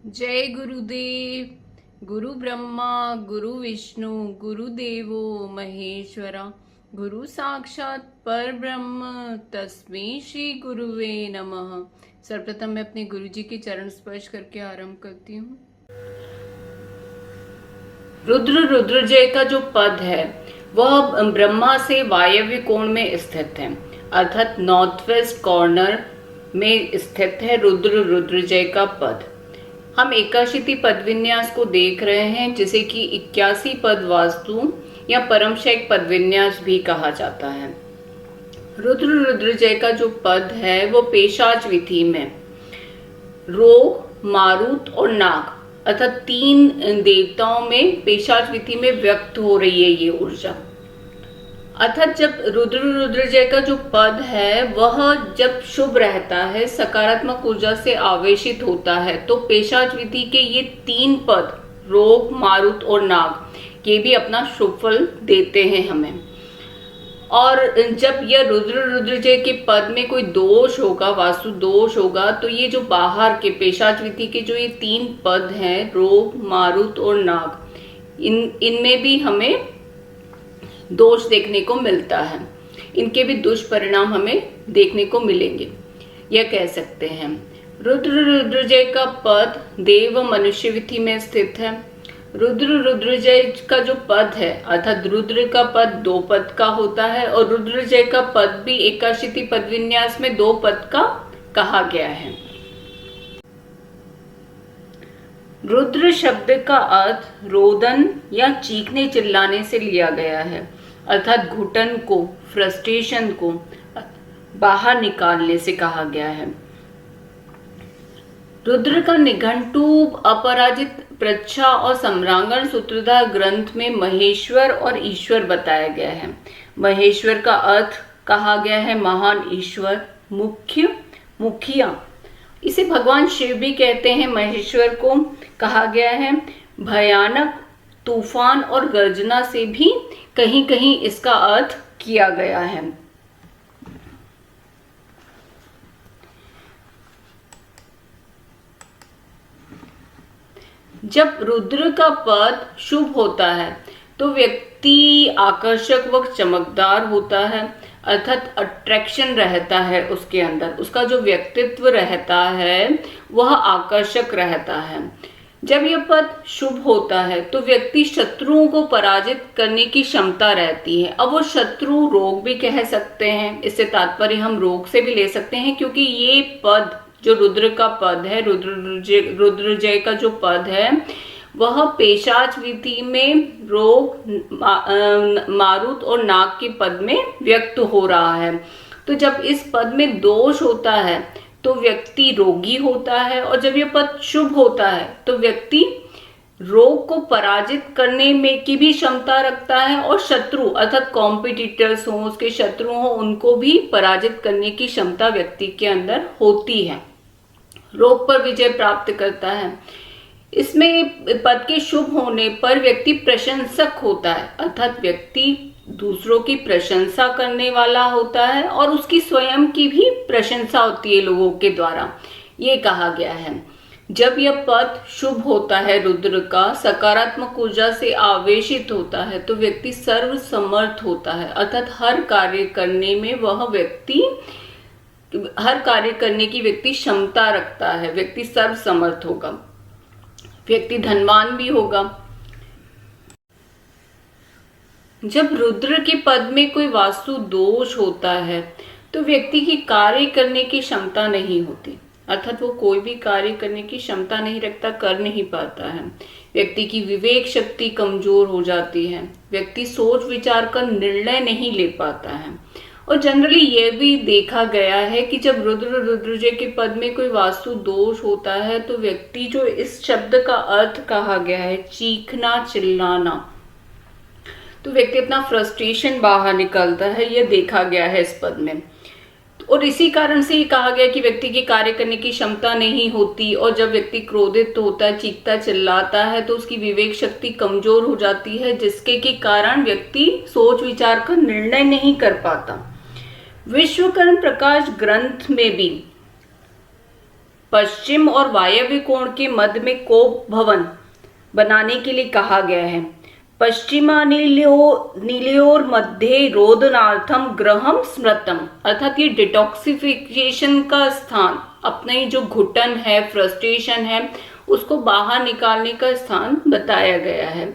जय गुरुदेव। गुरु ब्रह्मा गुरु विष्णु गुरुदेवो महेश्वरा, गुरु साक्षात पर ब्रह्म तस्मै श्री गुरुवे नमः। सर्वप्रथम मैं अपने गुरु जी के चरण स्पर्श करके आरंभ करती हूँ। रुद्रजय का जो पद है वह ब्रह्मा से वायव्य कोण में स्थित है, अर्थात नॉर्थ वेस्ट कॉर्नर में स्थित है रुद्रजय का पद। हम एकाशीति पद विन्यास को देख रहे हैं, जिसे कि 81 पद वास्तु या परमशैक पद विन्यास भी कहा जाता है। रुद्रजय का जो पद है वो पेशाच विधि में रोग, मारुत और नाग अर्थात 3 देवताओं में पेशाच विधि में व्यक्त हो रही है ये ऊर्जा। अर्थात जब रुद्रजय का जो पद है वह जब शुभ रहता है, सकारात्मक ऊर्जा से आवेशित होता है, तो पेशाच विधि के ये 3 पद रोग, मारुत और नाग ये भी अपना शुभ फल देते हैं हमें। और जब यह रुद्रजय के पद में कोई दोष होगा, वास्तु दोष होगा, तो ये जो बाहर के पेशाच विधि के जो ये 3 पद हैं रोग, मारुत और नाग, इनमें भी हमें दोष देखने को मिलता है, इनके भी दुष्परिणाम हमें देखने को मिलेंगे, यह कह सकते हैं। रुद्रजय का पद देव व मनुष्य विधि में स्थित है। रुद्रजय का जो पद है अर्थात रुद्र का पद 2 पद का होता है और रुद्रजय का पद भी एकाशीति पद विन्यास में 2 पद का कहा गया है। रुद्र शब्द का अर्थ रोदन या चीखने चिल्लाने से लिया गया है, अर्थात घुटन को, फ्रस्ट्रेशन को बाहर निकालने से कहा गया है। रुद्र का निघंटु अपराजित प्रच्छा और सम्रांगण सूत्रधार ग्रंथ में महेश्वर और ईश्वर बताया गया है। महेश्वर का अर्थ कहा गया है महान ईश्वर, मुख्य, मुखिया। इसे भगवान शिव भी कहते हैं। महेश्वर को कहा गया है भयानक तूफान और गर्जना से भी कहीं कहीं इसका अर्थ किया गया है। जब रुद्र का पद शुभ होता है तो व्यक्ति आकर्षक व चमकदार होता है, अर्थात अट्रैक्शन रहता है उसके अंदर, उसका जो व्यक्तित्व रहता है वह आकर्षक रहता है। जब यह पद शुभ होता है तो व्यक्ति शत्रुओं को पराजित करने की क्षमता रहती है। अब वो शत्रु रोग भी कह सकते हैं, इससे तात्पर्य हम रोग से भी ले सकते हैं, क्योंकि ये पद जो रुद्र का पद है, रुद्रजय का जो पद है वह पेशाच विधि में रोग, मारुत और नाग के पद में व्यक्त हो रहा है। तो जब इस पद में दोष होता है तो व्यक्ति रोगी होता है, और जब यह पद शुभ होता है तो व्यक्ति रोग को पराजित करने में की भी क्षमता रखता है, और शत्रु अर्थात कॉम्पिटिटर्स हो, उसके शत्रु हो, उनको भी पराजित करने की क्षमता व्यक्ति के अंदर होती है, रोग पर विजय प्राप्त करता है। इसमें पद के शुभ होने पर व्यक्ति प्रशंसक होता है, अर्थात व्यक्ति दूसरों की प्रशंसा करने वाला होता है और उसकी स्वयं की भी प्रशंसा होती है लोगों के द्वारा, ये कहा गया है। जब यह पद शुभ होता है रुद्र का, सकारात्मक ऊर्जा से आवेशित होता है, तो व्यक्ति सर्वसमर्थ होता है, अर्थात हर कार्य करने में वह व्यक्ति, हर कार्य करने की व्यक्ति क्षमता रखता है, व्यक्ति सर्वसमर्थ होगा, व्यक्ति धनवान भी होगा। जब रुद्र के पद में कोई वास्तु दोष होता है तो व्यक्ति की कार्य करने की क्षमता नहीं होती, अर्थात वो कोई भी कार्य करने की क्षमता नहीं रखता, कर नहीं पाता है। व्यक्ति की विवेक शक्ति कमजोर हो जाती है, व्यक्ति सोच विचार कर निर्णय नहीं ले पाता है। और जनरली यह भी देखा गया है कि जब रुद्रजय के पद में कोई वास्तु दोष होता है तो व्यक्ति, जो इस शब्द का अर्थ कहा गया है चीखना चिल्लाना, तो व्यक्ति अपना फ्रस्ट्रेशन बाहर निकालता है, यह देखा गया है इस पद में। और इसी कारण से ये कहा गया कि व्यक्ति की कार्य करने की क्षमता नहीं होती, और जब व्यक्ति क्रोधित होता है, चीखता चिल्लाता है, तो उसकी विवेक शक्ति कमजोर हो जाती है, जिसके के कारण व्यक्ति सोच विचार कर निर्णय नहीं कर पाता। पश्चिम और वायव्य कोण के मध्य में कोप भवन बनाने के लिए कहा गया है। पश्चिमानिलयोर मध्ये रोदनार्थम ग्रहम स्मृतम, अर्थात ये डिटॉक्सिफिकेशन का स्थान, अपने जो घुटन है, फ्रस्ट्रेशन है, उसको बाहर निकालने का स्थान बताया गया है।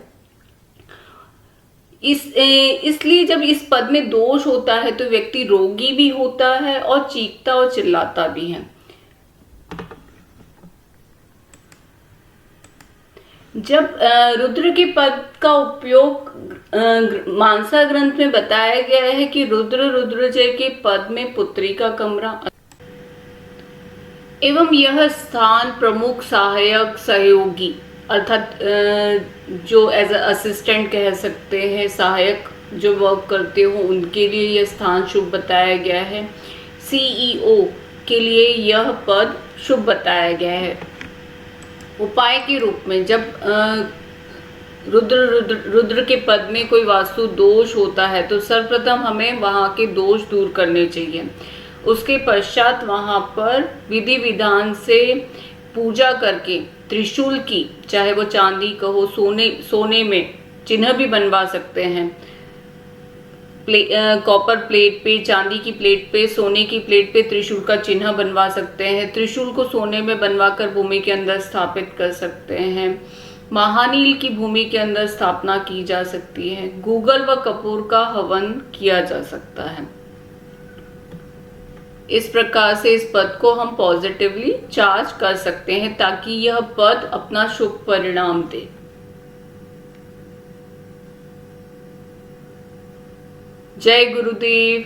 इसलिए जब इस पद में दोष होता है तो व्यक्ति रोगी भी होता है और चीखता और चिल्लाता भी है। जब रुद्र के पद का उपयोग मानसा ग्रंथ में बताया गया है कि रुद्रजय के पद में पुत्री का कमरा एवं यह स्थान प्रमुख सहायक सहयोगी, अर्थात जो एज अ असिस्टेंट कह सकते हैं, सहायक जो वर्क करते हो उनके लिए यह स्थान शुभ बताया गया है। CEO के लिए यह पद शुभ बताया गया है। उपाय के रूप में जब रुद्र के पद में कोई वास्तु दोष होता है तो सर्वप्रथम हमें वहाँ के दोष दूर करने चाहिए। उसके पश्चात वहाँ पर विधि विधान से पूजा करके त्रिशूल की, चाहे वो चांदी का हो, सोने में चिन्ह भी बनवा सकते हैं। कॉपर प्लेट पे, चांदी की प्लेट पे, सोने की प्लेट पे त्रिशूल का चिन्ह बनवा सकते हैं। त्रिशूल को सोने में बनवाकर भूमि के अंदर स्थापित कर सकते हैं। महानील की भूमि के अंदर स्थापना की जा सकती है। गूगल व कपूर का हवन किया जा सकता है। इस प्रकार से इस पद को हम पॉजिटिवली चार्ज कर सकते हैं ताकि यह पद अपना शुभ परिणाम दे। जय गुरुदेव।